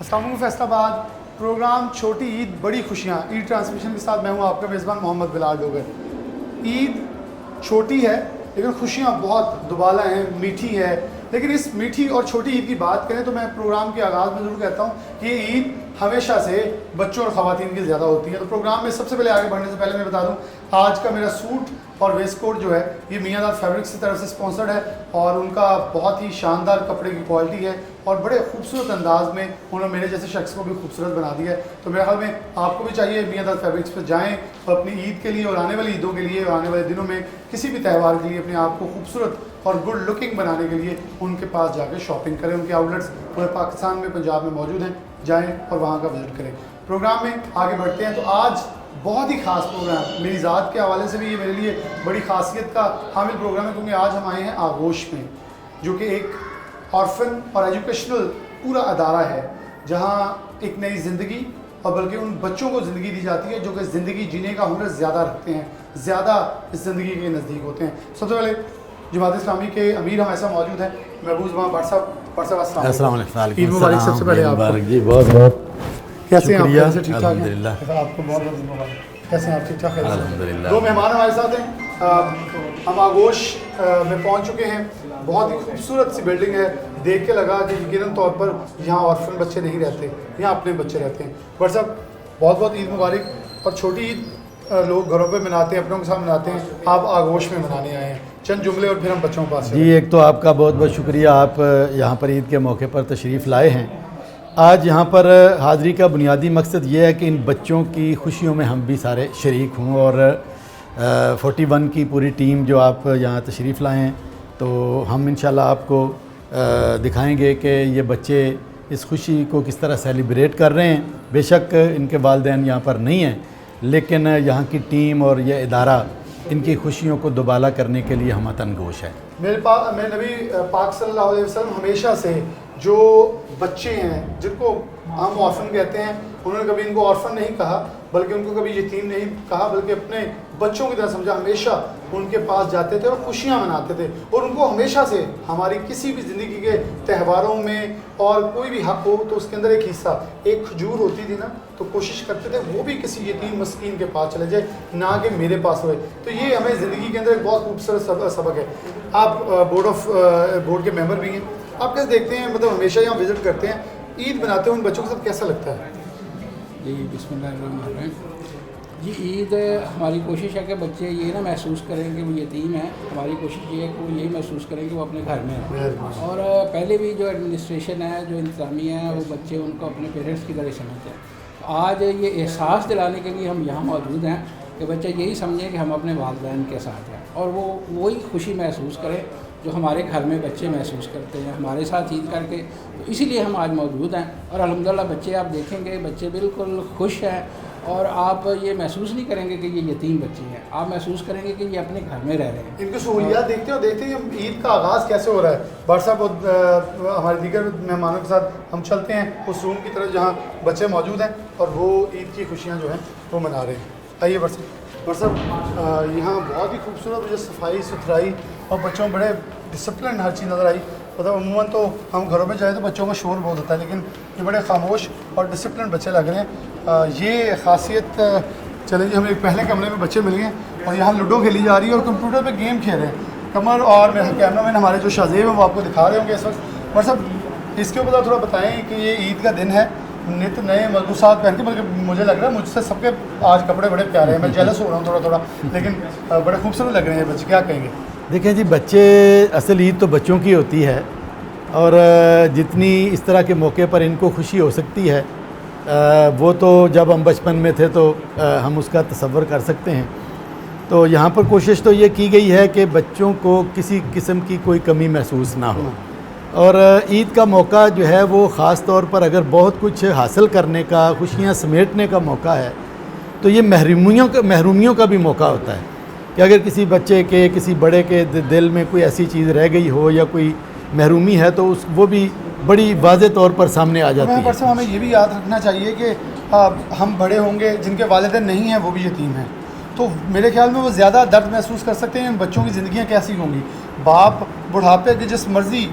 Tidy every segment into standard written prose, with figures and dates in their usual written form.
अस्सलाम वालेकुम फैसलाबाद। प्रोग्राम छोटी ईद बड़ी खुशियाँ, ईद ट्रांसमिशन के साथ मैं हूँ आपका मेज़बान मोहम्मद बिलाल डोगर। ईद छोटी है लेकिन खुशियाँ बहुत दुबाला हैं, मीठी है। लेकिन इस मीठी और छोटी ईद की बात करें तो मैं प्रोग्राम के आगाज़ में ज़रूर कहता हूँ कि ये ईद हमेशा से बच्चों और ख़वातीन की ज़्यादा होती है। तो प्रोग्राम में सबसे पहले आगे बढ़ने से पहले मैं बता दूँ, आज का मेरा सूट और वेस्ट कोट जो है ये मियांदार फैब्रिक्स की तरफ से स्पॉन्सर्ड है और उनका बहुत ही शानदार कपड़े की क्वालिटी है और बड़े खूबसूरत अंदाज में उन्होंने मेरे जैसे शख्स को भी खूबसूरत बना दिया है। तो मेरे ख्याल में आपको भी चाहिए मियांदार फैब्रिक्स पर जाएँ और अपनी ईद के लिए और आने वाली ईदों के लिए और आने वाले दिनों में किसी भी त्यौहार के लिए अपने आप को खूबसूरत और गुड लुकिंग बनाने के लिए उनके पास जाकर शॉपिंग करें। उनके आउटलेट्स पूरे पाकिस्तान में, पंजाब में मौजूद हैं, जाएँ और वहाँ का विज़िट करें। प्रोग्राम में आगे बढ़ते हैं। तो आज बहुत ही ख़ास प्रोग्राम, मेरी ज़ात के हवाले से भी ये मेरे लिए बड़ी ख़ासियत का हामिल प्रोग्राम है, क्योंकि आज हम आए हैं आगोश में, जो कि एक ऑर्फन और एजुकेशनल पूरा अदारा है जहाँ एक नई ज़िंदगी और बल्कि उन बच्चों को ज़िंदगी दी जाती है जो कि ज़िंदगी जीने का हुनर ज़्यादा रखते हैं, ज़्यादा इस ज़िंदगी के नज़दीक होते हैं। सबसे पहले जमात इस्लामी के अमीर हम ऐसा मौजूद हैं, महबूब ज़ुबान भाट साहब, अस्सलाम वालेकुम। ईद मुबारक सबसे पहले आपको जी, बहुत बहुत कैसे हैं आप? कैसे ठीक ठाक हैं? आपको बहुत बहुत मुबारक। कैसे हैं आप? ठीक ठाक हैं? अल्हम्दुलिल्लाह। दो मेहमान हमारे साथ हैं। हम आगोश में पहुंच चुके हैं। बहुत ही खूबसूरत सी बिल्डिंग है, देख के लगा कि यकीनन तौर पर यहाँ ऑर्फन बच्चे नहीं रहते, यहाँ अपने बच्चे रहते हैं। बट साहब बहुत बहुत ईद मुबारक। और छोटी ईद लोग घरों पे मनाते हैं, अपनों के साथ मनाते हैं, आप आगोश में मनाने आए हैं। चंद जुमले और फिर हम बच्चों के पास। जी, एक तो आपका बहुत बहुत शुक्रिया, आप यहाँ पर ईद के मौके पर तशरीफ़ लाए हैं। आज यहाँ पर हाज़री का बुनियादी मकसद ये है कि इन बच्चों की खुशियों में हम भी सारे शरीक हों और 41 की पूरी टीम जो आप यहाँ तशरीफ़ लाए हैं, तो हम इंशाल्लाह आपको दिखाएंगे कि ये बच्चे इस खुशी को किस तरह सेलिब्रेट कर रहे हैं। बेशक इनके वालिदैन यहाँ पर नहीं हैं, लेकिन यहाँ की टीम और यह इदारा इनकी खुशियों को दुबाला करने के लिए हम तनगोश है। मेरे नबी पाक सल्लल्लाहु अलैहि वसल्लम हमेशा से जो बच्चे हैं जिनको हम ऑर्फन कहते हैं, उन्होंने कभी इनको ऑर्फन नहीं कहा, बल्कि उनको कभी यतीम नहीं कहा, बल्कि अपने बच्चों की तरह समझा। हमेशा उनके पास जाते थे और खुशियाँ मनाते थे और उनको हमेशा से हमारी किसी भी ज़िंदगी के त्योहारों में और कोई भी हक़ हो तो उसके अंदर एक हिस्सा, एक खजूर होती थी ना, तो कोशिश करते थे वो भी किसी यतीम मस्कीन के पास चले जाए, ना कि मेरे पास होए। तो ये हमें ज़िंदगी के अंदर एक बहुत खूबसूरत सबक है। आप बोर्ड के मेंबर भी हैं, आप कैसे देखते हैं, मतलब हमेशा यहाँ विज़िट करते हैं, ईद बनाते हैं, उन बच्चों के साथ कैसा लगता है? जी बिस्मिल्लाहिर्रहमानिर्रहीम। जी, ईद हमारी कोशिश है कि बच्चे ये ना महसूस करें कि वो यतीम है। हमारी कोशिश ये है कि वो यही महसूस करें कि वो अपने घर में है। और पहले भी जो एडमिनिस्ट्रेशन है, जो इंतज़ामिया है, वो बच्चे उनको अपने पेरेंट्स की तरह समझते हैं। तो आज ये एहसास दिलाने के लिए हम यहाँ मौजूद हैं कि बच्चे यही समझें कि हम अपने वालिदैन के साथ हैं और वो वही खुशी महसूस करें जो हमारे घर में बच्चे महसूस करते हैं हमारे साथ ईद करके। तो इसीलिए हम आज मौजूद हैं और अल्हम्दुलिल्लाह बच्चे आप देखेंगे, बच्चे बिल्कुल खुश हैं और आप ये महसूस नहीं करेंगे कि ये यतीम बच्चे हैं, आप महसूस करेंगे कि ये अपने घर में रह रहे हैं। इनकी सहूलियात देखते ही ईद का आगाज़ कैसे हो रहा है। भाट साहब, हमारे दीगर मेहमानों के साथ हम चलते हैं उस रूम की तरफ जहाँ बच्चे मौजूद हैं और वो ईद की खुशियाँ जो हैं वो मना रहे हैं। आइए भाट साहब, यहाँ बहुत ही खूबसूरत मुझे सफाई सुथराई और बच्चों में बड़े डिसिप्लिन हर चीज़ नज़र आई। मतलब अमूमन तो हम घरों में जाए तो बच्चों का शोर बहुत होता है, लेकिन ये बड़े खामोश और डिसिप्लिन बच्चे लग रहे हैं। ये खासियत चलें जी, हमें एक पहले कमरे में बच्चे मिल गए और यहाँ लूडो खेली जा रही है और कंप्यूटर पे गेम खेल रहे हैं। कमर और मेरे कैमरामैन हमारे जो शाहजेब हैं वो आपको दिखा रहे होंगे इस वक्त। और सब इसके ऊपर थोड़ा बताएँ कि ये ईद का दिन है, नित नए मलबूसात पहन के, बल्कि मुझे लग रहा है मुझसे सबके आज कपड़े बड़े प्यारे हैं, मैं जेलस हो रहा हूँ थोड़ा, लेकिन बड़े खूबसूरत लग रहे हैं बच्चे। क्या कहेंगे? देखें जी, बच्चे, असल ईद तो बच्चों की होती है और जितनी इस तरह के मौके पर इनको खुशी हो सकती है वो तो जब हम बचपन में थे तो हम उसका तसव्वुर कर सकते हैं। तो यहाँ पर कोशिश तो ये की गई है कि बच्चों को किसी किस्म की कोई कमी महसूस ना हो और ईद का मौका जो है वो ख़ास तौर पर अगर बहुत कुछ हासिल करने का, खुशियाँ समेटने का मौका है, तो ये महरूमियों का भी मौका होता है कि अगर किसी बच्चे के, किसी बड़े के दिल में कोई ऐसी चीज़ रह गई हो या कोई महरूमी है तो वो भी बड़ी वाज़े तौर पर सामने आ जाती है। हमें ये भी याद रखना चाहिए कि हम बड़े होंगे, जिनके वालिदैन नहीं हैं वो भी यतीम हैं, तो मेरे ख्याल में वो ज़्यादा दर्द महसूस कर सकते हैं। बच्चों की ज़िंदगियाँ कैसी होंगी। बाप बुढ़ापे के जिस मर्जी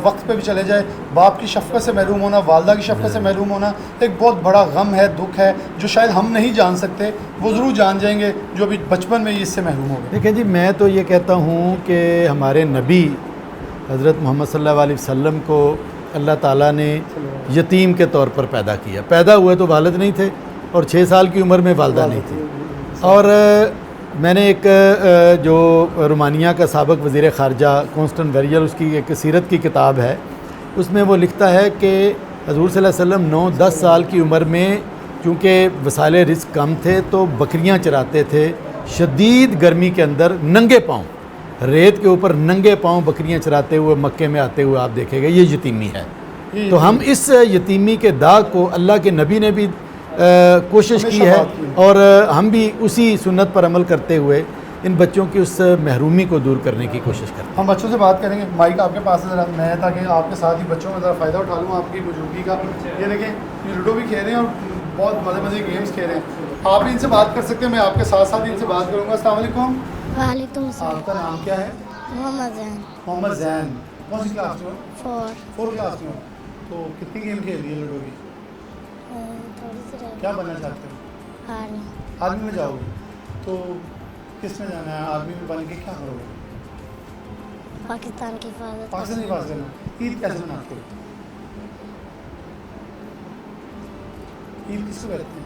वक्त पे भी चले जाए, बाप की शफ़क़त से महरूम होना, वालदा की शफ़क़त से महरूम होना एक बहुत बड़ा गम है, दुख है, जो शायद हम नहीं जान सकते, वो ज़रूर जान जाएंगे जो अभी बचपन में ही इससे महरूम हो गए। देखिए जी, मैं तो ये कहता हूँ कि हमारे नबी हज़रत मोहम्मद सल्लल्लाहु अलैहि वसल्लम को अल्लाह ताला ने यतीम के तौर पर पैदा किया। पैदा हुए तो वालिद नहीं थे और 6 साल की उम्र में वालदा नहीं थी। और मैंने एक जो रोमानिया का साबिक़ वज़ीर ख़ारजा कॉन्स्टेंट वेरियल, उसकी एक सीरत की किताब है, उसमें वो लिखता है कि हज़ूर सल्लल्लाहु अलैहि वसल्लम 9-10 साल की उम्र में चूँकि वसाइल रिज़्क़ कम थे तो बकरियां चराते थे, शदीद गर्मी के अंदर नंगे पाँव, रेत के ऊपर नंगे पाँव बकरियां चराते हुए मक्के में आते हुए आप देखेंगे। ये यतीमी है। तो हम इस यतीमी के दाग को, अल्लाह के नबी ने भी कोशिश की है और हम भी उसी सुन्नत पर अमल करते हुए इन बच्चों की उस महरूमी को दूर करने की कोशिश करते हैं। हम बच्चों से बात करेंगे। माइक आपके पास है ज़रा, मैं ताकि आपके साथ ही बच्चों का ज़रा फ़ायदा उठा लूँ आपकी बुजुर्गी का। ये देखें, ये लूडो भी खेल रहे हैं और बहुत मज़े के गेम्स खेल रहे हैं। आप भी इनसे बात कर सकते हैं, मैं आपके साथ साथ इनसे बात करूँगा। अस्सलाम वालेकुम। वालेकुम सलाम। आपका नाम क्या है? मोहम्मद जैन। मोहम्मद जैन। कौन सी क्लास में हो? 4 क्लास में हो। तो कितनी गेम खेल रही है लूडो की? थोड़ी सी रह क्या बनना चाहते हो? आर्मी। आर्मी में जाओगे? तो किस में जाना है? आर्मी में बन के क्या करोगे? पाकिस्तान की हिफाजत। पाकिस्तान की बात करना। ईद कैसे मनाते हो? ईद किसको कहते हैं?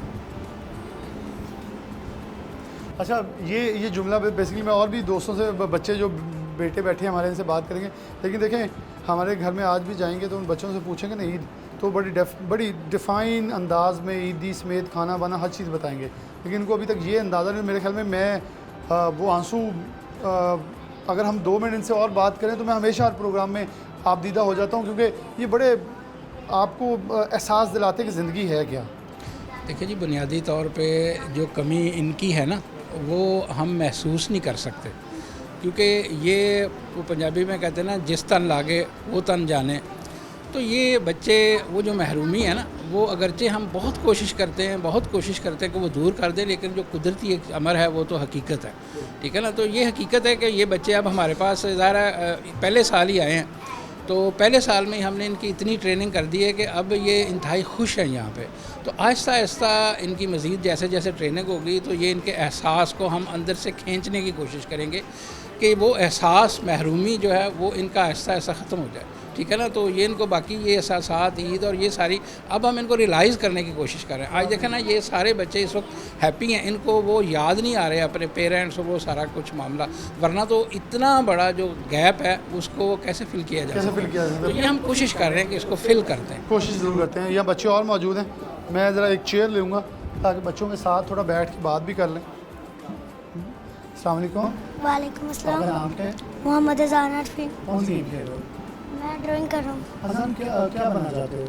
अच्छा, ये जुमला बेसिकली मैं और भी दोस्तों से, बच्चे जो बेटे बैठे हैं हमारे, इनसे बात करेंगे। लेकिन देखें, हमारे घर में आज भी जाएंगे तो उन बच्चों से पूछेंगे ना ईद, तो बड़ी डिफ़ाइन अंदाज में ईदी समेत खाना बना हर चीज़ बताएंगे। लेकिन उनको अभी तक ये अंदाज़ा नहीं। मेरे ख्याल में मैं वो आंसू, अगर हम 2 मिनट इनसे और बात करें तो मैं हमेशा हर प्रोग्राम में आपदीदा हो जाता हूँ, क्योंकि ये बड़े आपको एहसास दिलाते कि ज़िंदगी है क्या। देखिए जी, बुनियादी तौर पे जो कमी इनकी है ना, वो हम महसूस नहीं कर सकते, क्योंकि ये वो पंजाबी में कहते हैं ना, जिस तन लागे वो तन जाने। तो ये बच्चे, वो जो महरूमी है ना, वो अगरचे हम बहुत कोशिश करते हैं कि वो दूर कर दें, लेकिन जो कुदरती एक अमर है वो तो हकीकत है। ठीक है ना। तो ये हकीकत है कि ये बच्चे अब हमारे पास ज़रा पहले साल ही आए हैं, तो पहले साल में ही हमने इनकी इतनी ट्रेनिंग कर दी है कि अब ये इंतहाई खुश हैं यहाँ पे। तो आहिस्ता आहिस्ता इनकी मज़ीद जैसे जैसे ट्रेनिंग होगी तो ये इनके एहसास को हम अंदर से खींचने की कोशिश करेंगे कि वो एहसास महरूमी जो है वो इनका आहिस्ता आहिस्ता ख़त्म हो जाए। ठीक है ना। तो ये इनको बाकी ये एहसासात, ईद और ये सारी, अब हम इनको रियलाइज़ करने की कोशिश कर रहे हैं। आज देखें ना, ये सारे बच्चे इस वक्त हैप्पी हैं, इनको वो याद नहीं आ रहे अपने पेरेंट्स और वो सारा कुछ मामला, वरना तो इतना बड़ा जो गैप है उसको कैसे फिल किया जा सकता है। तो ये हम कोशिश कर रहे हैं कि इसको फिल करते हैं, कोशिश ज़रूर करते हैं। यहाँ बच्चे और मौजूद हैं, मैं ज़रा एक चेयर लूँगा ताकि बच्चों के साथ थोड़ा बैठ के बात भी कर लें। अस्सलाम वालेकुम। वालेकुम आपका अस्सलाम। नाम क्या है? मोहम्मद अज़ान अरफी। कौन सी गेम खेल रहे हो? मैं ड्राइंग कर रहा हूँ। हसन, क्या बनना चाहते हो?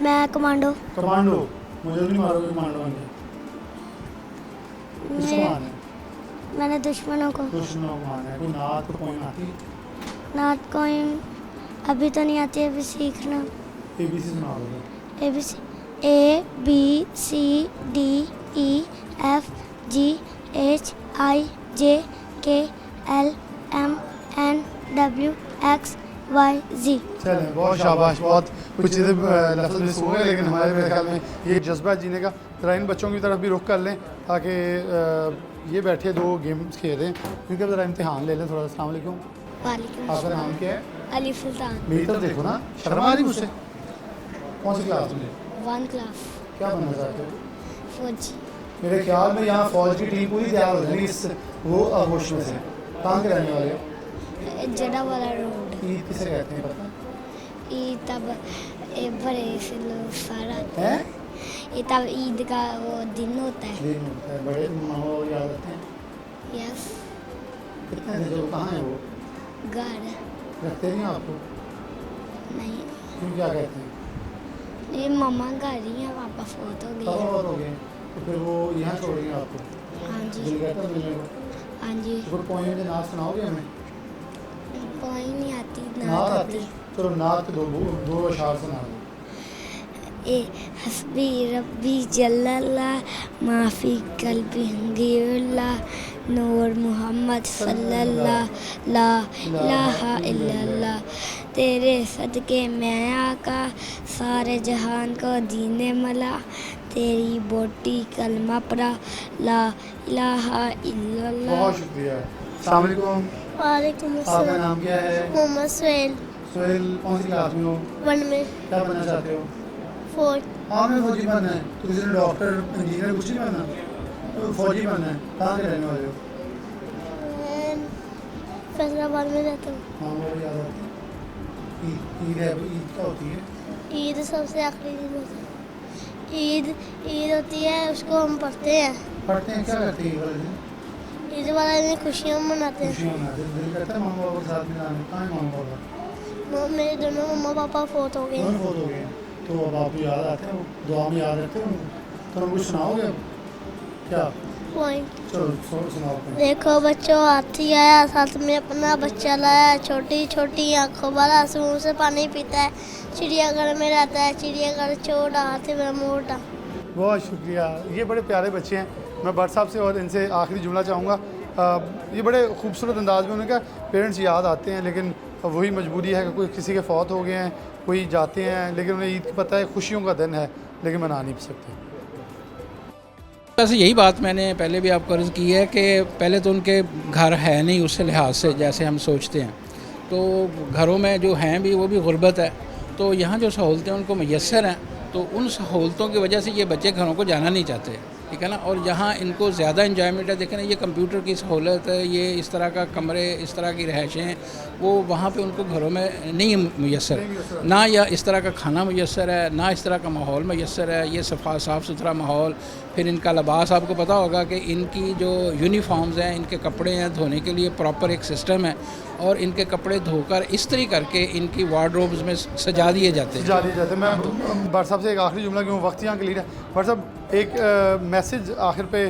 मैं कमांडो। कमांडो। मुझे नहीं मारोगे कमांडो बन के? किसको मैं- मारना है? मैंने दुश्मनों को। दुश्मनों को मारना है। कोई नात को कोई आती? नात कोई अभी तो नहीं आती, अभी सीखना। ABC सुना दोगे? ABCDEFGHIJKLMNWXYZ। चलें, बहुत शाबाश। बहुत कुछ चीज़ें लफ्ज़ मिस हो गए, लेकिन हमारे मेरे ख्याल में ये एक जज्बा जीने का। ज़रा इन बच्चों की तरफ भी रुख कर लें ताकि ये बैठे 2 गेम्स खेल रहे हैं, क्योंकि अब ज़रा इम्तिहान ले लें थोड़ा। अस्सलाम वालेकुम। वालेकुम आपका नाम क्या है? अली सुल्तान। मेरी तरफ देखो ना, शर्म आ रही मुझसे। कौन सी क्लास में? 1 क्लास। क्या बनना चाहते हो? फौजी। मेरे ख्याल में यहाँ फौज की टीम पूरी तैयार हो जाएगी इस वो आगोश में से। कहाँ के रहने वाले हो? जड़ा वाला रोड। ईद किसे कहते हैं पता ईद तब बड़े से लोग सारा आते है? हैं। ये तब ईद का वो दिन होता है। दिन होता है, बड़े मामा याद रखते हैं। यस। कितने हैं जो, कहाँ है वो? घर रखते नहीं आपको? नहीं, क्यों, क्या कहते हैं? ये मम्मा घर ही है, पापा फोत हो कब गए। और हो गए तो फिर वो यहाँ छोड़ेंगे आपको? हाँ दिल जी। कहता है मिलने को। हाँ जी। तो फिर पोएम के नाच सुनाओगे हमें? कोई नहीं आती ना नात आती। आती? चलो नात के दो अशार सुना दो। ए हस्बी रब्बी जल्लल्ला माफी कल्बी हंगीउल्ला नूर मोहम्मद सल्लल्लाहु ला इलाहा इल्लल्लाह। तेरे सदके मैं आका सारे जहान को दीने मला। तेरी बोटी कलमा पड़ा ला इलाहा इल्लल्लाह। बहुत शुक्रिया। अस्सलाम वालेकुम। वालेकुम आपका अस्सलाम। नाम क्या है? मोहम्मद सुहेल। सोहेल, कौन सी क्लास में हो? 1 में क्या बनना चाहते हो? 4। हाँ, मैं फौजी बनना है। तो किसी ने डॉक्टर, इंजीनियर कुछ नहीं बनना? तो फौजी बनना है। कहाँ के रहने वाले हो? फैसलाबाद में रहता हूँ। हाँ, वो भी याद आती है। ईद है, ईद क्या होती है? ईद सबसे आखिरी दिन होता है। ईद होती है, उसको हम पढ़ते हैं। पढ़ते हैं, क्या करते हैं ईद वाले दिन? ईद वाले दिन खुशियाँ मनाते हैं। खुशियाँ मनाते हैं। दिल करता है मामा पापा के साथ में जाने? कहाँ है मामा पापा? मेरे दोनों मम्मा पापा फोत हो गए दोनों हैं। फौत हो गए हैं। तो अब आपको याद आते हैं, दुआ में याद रहते हैं? तो हम कुछ सुनाओगे अब? क्या? पॉइंट। चलो सुनाओ अपने। देखो बच्चों, हाथी आया, साथ में अपना बच्चा लाया। छोटी छोटी आंखों वाला, मुँह से पानी पीता है। चिड़ियाघर में रहता है, चिड़ियाघर छोटा, हाथी में मोटा। बहुत शुक्रिया। ये बड़े प्यारे बच्चे हैं। मैं भट्ट साहब से और इनसे आखिरी जुमला चाहूँगा। ये बड़े खूबसूरत अंदाज में उनका पेरेंट्स याद आते हैं, लेकिन वही मजबूरी है कि कोई किसी के फौत हो गए हैं, कोई जाते हैं, लेकिन उन्हें ईद की पता है खुशियों का दिन है, लेकिन मना नहीं सकते। वैसे यही बात मैंने पहले भी आपको अर्ज़ की है कि पहले तो उनके घर है नहीं उस लिहाज से जैसे हम सोचते हैं, तो घरों में जो हैं भी वो भी गुर्बत है, तो यहाँ जो सहूलतें उनको मैसर हैं, तो उन सहूलतों की वजह से ये बच्चे घरों को जाना नहीं चाहते, ठीक है ना। और यहाँ इनको ज़्यादा इंजॉयमेंट है। देखें ना, ये कंप्यूटर की सहूलत है, ये इस तरह का कमरे, इस तरह की रहायशें, वो वहाँ पे उनको घरों में नहीं मैसर, ना या इस तरह का खाना मैसर है, ना इस तरह का माहौल मैसर है। ये साफ़ सुथरा माहौल, फिर इनका लिबास, आपको पता होगा कि इनकी जो यूनिफॉर्म्स हैं, इनके कपड़े हैं, धोने के लिए प्रॉपर एक सिस्टम है, और इनके कपड़े धोकर इस्त्री करके इनकी वार्डरोब्स में सजा दिए जाते हैं। मैं भट्ट साहब से एक आखिरी जुमला, क्यों वक्त यहाँ क्लियर है। भट्ट साहब, एक मैसेज आखिर पे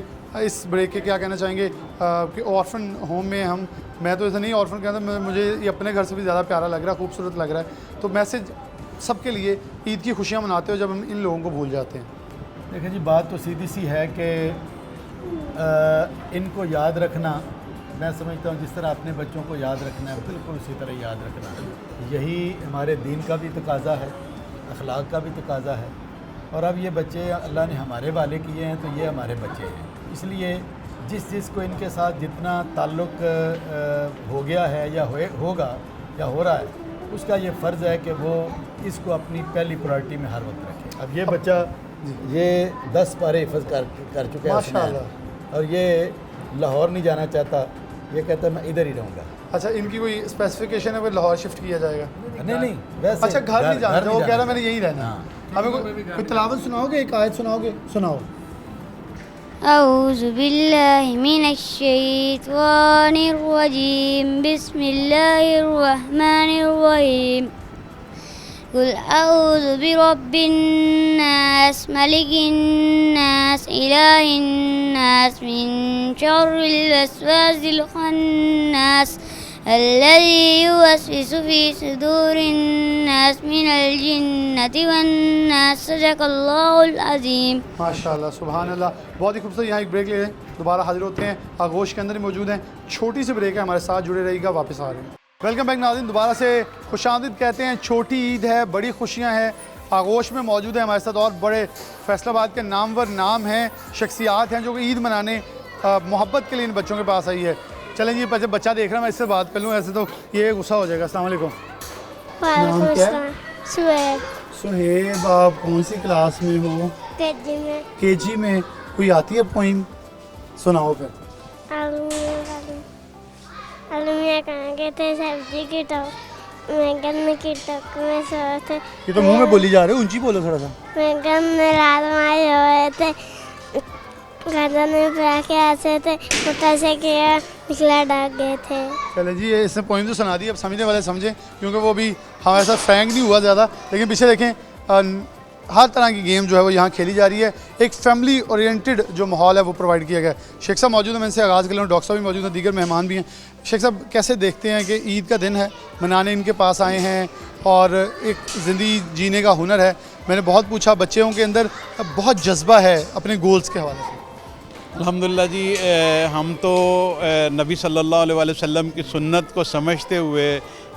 इस ब्रेक के क्या कहना चाहेंगे कि ऑर्फन होम में हम, मैं तो ऐसा नहीं ऑर्फन कहता, मुझे ये अपने घर से भी ज़्यादा प्यारा लग रहा है, खूबसूरत लग रहा है। तो मैसेज सबके लिए, ईद की खुशियाँ मनाते हो जब हम इन लोगों को भूल जाते हैं। देखिए जी, बात तो सीधी सी है कि इनको याद रखना, मैं समझता हूँ जिस तरह अपने बच्चों को याद रखना है, बिल्कुल उसी तरह याद रखना है। यही हमारे दीन का भी तकाज़ा है, अखलाक का भी तकाज़ा है। और अब ये बच्चे अल्लाह ने हमारे वाले किए हैं, तो ये हमारे बच्चे हैं। इसलिए जिस को इनके साथ जितना ताल्लुक़ हो गया है या होगा या हो रहा है, उसका ये फ़र्ज़ है कि वो इसको अपनी पहली प्रायोरिटी में हर वक्त रखे। अब ये बच्चा ये 10 पारे हिफ़्ज़ कर चुका है माशाअल्लाह, और ये लाहौर नहीं जाना चाहता, ये कहता है मैं इधर ही रहूँगा। अच्छा, इनकी कोई स्पेसिफिकेशन है, वो लाहौर शिफ्ट किया जाएगा? नहीं, वैसे अच्छा, घर नहीं जाना, वो कह रहा मैंने यही रहना। हाँ। हमें कोई तिलावत सुनाओगे, एक आयत सुनाओगे? सुनाओ। अऊज़ु बिल्लाहि मिनश शैतानिर रजीम, बिस्मिल्लाहिर रहमानिर रहीम। कुल अऊज़ु बिरब्बिन नास, मलिकिन नास, इलाहिन नास, मिन शर्रिल वस्वासिल खन्नास, अल्लज़ी युवस्विसु फ़ी सुदूरिन नास मिनल जिन्नति वन्नास। सदक़ल्लाहुल अज़ीम। माशाल्लाह, सुभान अल्लाह। बहुत ही खूबसूरत। यहाँ एक ब्रेक ले लें, दोबारा हाजिर होते हैं। आगोश के अंदर ही मौजूद हैं, छोटी सी ब्रेक है, हमारे साथ जुड़े रहिएगा। वापस आ रहे हैं। वेलकम बैक नाज़रीन, दोबारा से खुशामदीद कहते हैं। छोटी ईद है, बड़ी खुशियाँ हैं। आगोश में मौजूद है हमारे साथ और बड़े फैसलाबाद के नामवर नाम हैं, शख्सियात हैं जो कि ईद मनाने मोहब्बत के लिए इन बच्चों के पास आई है। चलें जी, बच्चा देख रहा है, मैं इससे बात कर लूँ, ऐसे तो ये गुस्सा हो जाएगा। अस्सलाम वालेकुम। नाम क्या है? सुहेब। सुहेब, आप कौन सी क्लास में हो? केजी में। केजी में। कोई आती है पोइम? सुनाओ फिर। आलू मियाँ कहाँ गए थे? सब्जी की टोक में गन्ने की टोक में सोए थे। ये तो मुंह में बोली जा रही है, ऊंची बोलो थोड़ा सा। मैं गन्ने रात में सोए थे, गर्दन में पड़ा के ऐसे थे, छोटा से किया पिछला डाक गए थे। चले जी, ये इसने पोइम तो सुना दी, अब समझने वाले समझें, क्योंकि वो भी हमारे साथ फ्रैंक नहीं हुआ ज़्यादा। लेकिन पीछे देखें, हर तरह की गेम जो है वो यहाँ खेली जा रही है। एक फैमिली ओरिएंटेड जो माहौल है वो प्रोवाइड किया गया है। शेख साहब मौजूद हैं, मैं इनसे आगाज़ कर लूँ। डॉक्टर साहब भी मौजूद हैं, दीगर मेहमान भी हैं। शेख साहब, कैसे देखते हैं कि ईद का दिन है, मनाने इनके पास आए हैं और एक ज़िंदगी जीने का हुनर है। मैंने बहुत पूछा, बच्चों के अंदर बहुत जज्बा है अपने गोल्स के हवाले से। अल्हम्दुलिल्लाह जी, हम तो नबी सल्लल्लाहु अलैहि वसल्लम की सुन्नत को समझते हुए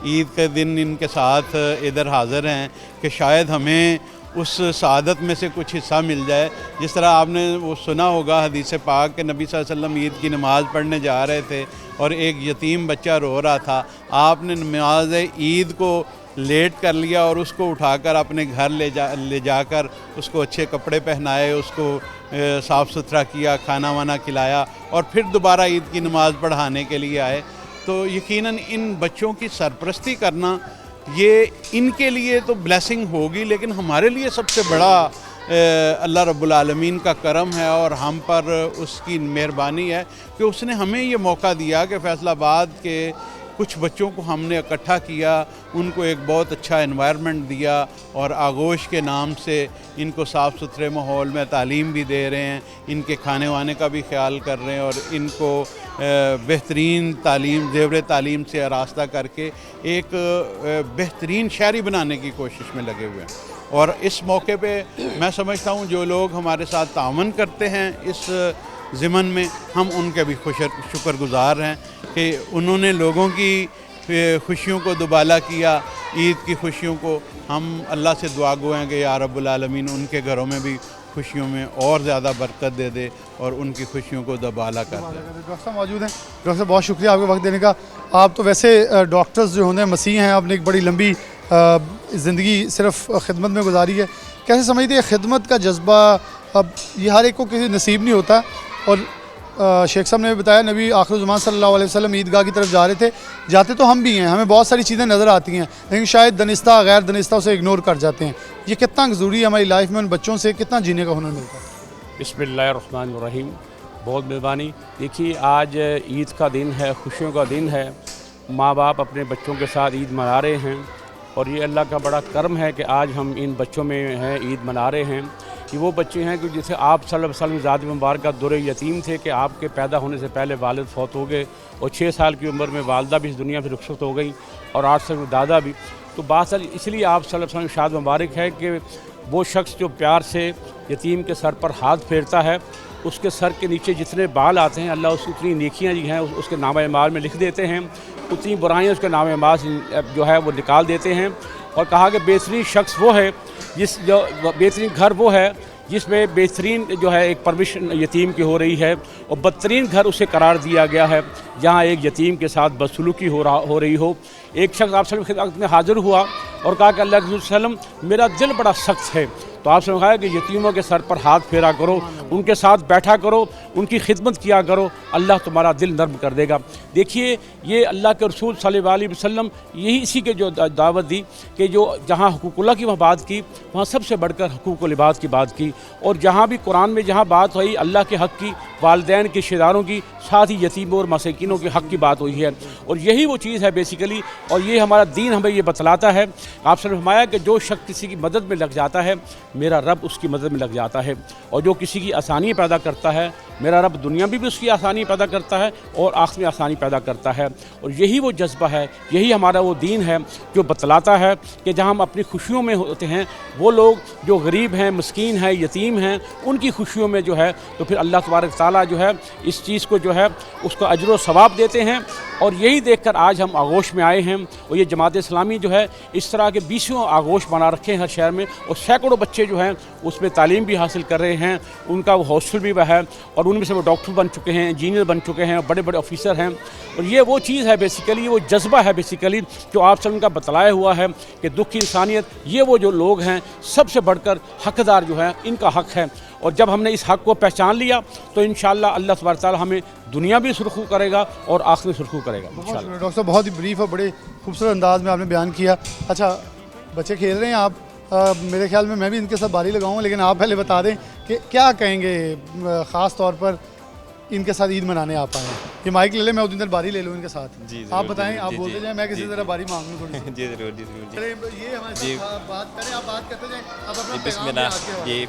ईद के दिन इनके साथ इधर हाज़िर हैं कि शायद हमें उस सआदत में से कुछ हिस्सा मिल जाए। जिस तरह आपने वो सुना होगा हदीस पाक के नबी सल्लल्लाहु अलैहि वसल्लम ईद की नमाज़ पढ़ने जा रहे थे और एक यतीम बच्चा रो रहा था। आपने नमाज ईद को लेट कर लिया और उसको उठाकर अपने घर ले जाकर उसको अच्छे कपड़े पहनाए, उसको साफ़ सुथरा किया, खाना वाना खिलाया और फिर दोबारा ईद की नमाज़ पढ़ाने के लिए आए। तो यकीनन इन बच्चों की सरपरस्ती करना ये इनके लिए तो ब्लेसिंग होगी, लेकिन हमारे लिए सबसे बड़ा अल्लाह रब्बुल आलमीन का करम है और हम पर उसकी मेहरबानी है कि उसने हमें ये मौका दिया कि फैसलाबाद के कुछ बच्चों को हमने इकट्ठा किया, उनको एक बहुत अच्छा एनवायरनमेंट दिया और आगोश के नाम से इनको साफ़ सुथरे माहौल में तालीम भी दे रहे हैं, इनके खाने वाने का भी ख्याल कर रहे हैं और इनको बेहतरीन तालीम ज़ेवर तालीम से आरास्ता करके एक बेहतरीन शहरी बनाने की कोशिश में लगे हुए हैं। और इस मौके पे मैं समझता हूँ जो लोग हमारे साथ तावन करते हैं इस ज़िमन में, हम उनके भी शुक्रगुज़ार हैं कि उन्होंने लोगों की खुशियों को दुबाला किया, ईद की खुशियों को। हम अल्लाह से दुआ गो हैं कि या रब्बुल आलमीन उनके घरों में भी खुशियों में और ज़्यादा बरकत दे दे और उनकी खुशियों को दुबाला कर दे। डॉक्टर साहब मौजूद हैं। डॉक्टर साहब बहुत शुक्रिया आपके वक्त देने का। आप तो वैसे डॉक्टर्स जो होने मसीह हैं, आपने एक बड़ी लंबी ज़िंदगी सिर्फ खिदमत में गुजारी है। कैसे समझते हैं खिदमत का जज्बा? अब ये हर एक को किसी नसीब नहीं होता और शेख साहब ने बताया नबी आखिर ज़मान सल्लल्लाहु अलैहि वसल्लम ईदगाह की तरफ जा रहे थे, जाते तो हम भी हैं, हमें बहुत सारी चीज़ें नज़र आती हैं लेकिन शायद दनिस्ता गैर दनिस्ता उसे इग्नोर कर जाते हैं। ये कितना ज़रूरी है हमारी लाइफ में, उन बच्चों से कितना जीने का हुनर मिलता है? बिस्मिल्लाहिर्रहमानिर्रहीम। बहुत मेहरबानी। देखिए आज ईद का दिन है, खुशियों का दिन है, माँ बाप अपने बच्चों के साथ ईद मना रहे हैं और ये अल्लाह का बड़ा करम है कि आज हम इन बच्चों में हैं ईद मना रहे हैं। कि वो बच्चे हैं कि जैसे आप सल्लल्लाहु अलैहि वसल्लम ज़ात मुबारक दुर यतीम थे कि आपके पैदा होने से पहले वालिद फौत हो गए और 6 साल की उम्र में वालदा भी इस दुनिया से रुखसत हो गई और 8 साल में दादा भी। तो बात इसलिए आप सल्लल्लाहु अलैहि वसल्लम शाद मुबारक है कि वो शख्स जो प्यार से यतीम के सर पर हाथ फेरता है, उसके सर के नीचे जितने बाल आते हैं अल्लाह उसकी उतनी नेकियाँ जी हैं उसके नाम माल में लिख देते हैं, उतनी बुराइयाँ उसके नाम माल जो है वो निकाल देते हैं। और कहा कि बेहतरीन शख्स वो है जो बेहतरीन घर वो है जिसमें बेहतरीन जो है एक परवरिश यतीम की हो रही है और बदतरीन घर उसे करार दिया गया है जहाँ एक यतीम के साथ बदसलूकी हो रही हो। एक शख्स आप सल्लल्लाहु में हाज़िर हुआ और कहा कि अल्लाह के रसूल सल्लम मेरा दिल बड़ा सख्त है, तो आपसे कहा कि यतीमों के सर पर हाथ फेरा करो, उनके साथ बैठा करो, उनकी खिदमत किया करो, अल्लाह तुम्हारा दिल नर्म कर देगा। देखिए ये अल्लाह के रसूल सल्लल्लाहु अलैहि वसल्लम यही इसी के जो दावत दी कि जो जहाँ हुकूकुल्लाह की बात की वहाँ सबसे बढ़कर हुकूकुल इबाद की बात की और जहाँ भी कुरान में जहाँ बात हुई अल्लाह के हक़ की, वालिदैन के रिश्तेदारों की, साथ ही यतीमों और मसाकीनों के हक़ की बात हुई है। और यही वो चीज़ है बेसिकली और ये हमारा दीन हमें ये बतलाता है। आपसे फरमाया कि जो शख्स किसी की मदद में लग जाता है मेरा रब उसकी मदद में लग जाता है और जो किसी की आसानी पैदा करता है मेरा रब दुनिया में भी उसकी आसानी पैदा करता है और आखिर में आसानी पैदा करता है। और यही वो जज्बा है, यही हमारा वो दीन है जो बतलाता है कि जहाँ हम अपनी खुशियों में होते हैं वो लोग जो गरीब हैं, मस्कीन हैं, यतीम हैं, उनकी खुशियों में जो है तो फिर अल्लाह तबारक ताला जो है इस चीज़ को जो है उसका अजर व सवाब देते हैं। और यही देखकर आज हम आगोश में आए हैं और ये जमात इस्लामी जो है इस तरह के 20 आगोश बना रखे हैं हर शहर में और सैकड़ों बच्चे जो हैं उसमें तालीम भी हासिल कर रहे हैं, उनका वो हॉस्टल भी है और उनमें से वो डॉक्टर बन चुके हैं, इंजीनियर बन चुके हैं, बड़े बड़े ऑफिसर हैं। और ये वो चीज़ है बेसिकली, वो जज्बा है बेसिकली जो आप सब का बतलाया हुआ है कि दुख की इंसानियत, ये वो जो लोग हैं सबसे बढ़कर हकदार जो है इनका हक़ है। और जब हमने इस हक़ को पहचान लिया तो इंशाअल्लाह अल्लाह तबारक तआला हमें दुनिया भी सुरखू करेगा और आखिर में सुरखू करेगा इंशाअल्लाह। डॉक्टर साहब बहुत ही ब्रीफ और बड़े खूबसूरत अंदाज में आपने बयान किया। अच्छा बच्चे खेल रहे हैं, आप मेरे ख्याल में मैं भी इनके साथ बारी लगाऊंगा, लेकिन आप पहले बता दें कि क्या कहेंगे ख़ास तौर पर इनके साथ ईद मनाने आप आए हैं। ये माइक ले ले, मैं उस दिन बारी ले लूँ इनके साथ। जी आप बताएं, आप बोलते जाएं, मैं किसी तरह बारी मांग लूँ थोड़ी सी। जी ज़रूर, जी ज़रूर। चलिए ये हमारे साथ बात करें, आप बात करते जाएं, आप अपना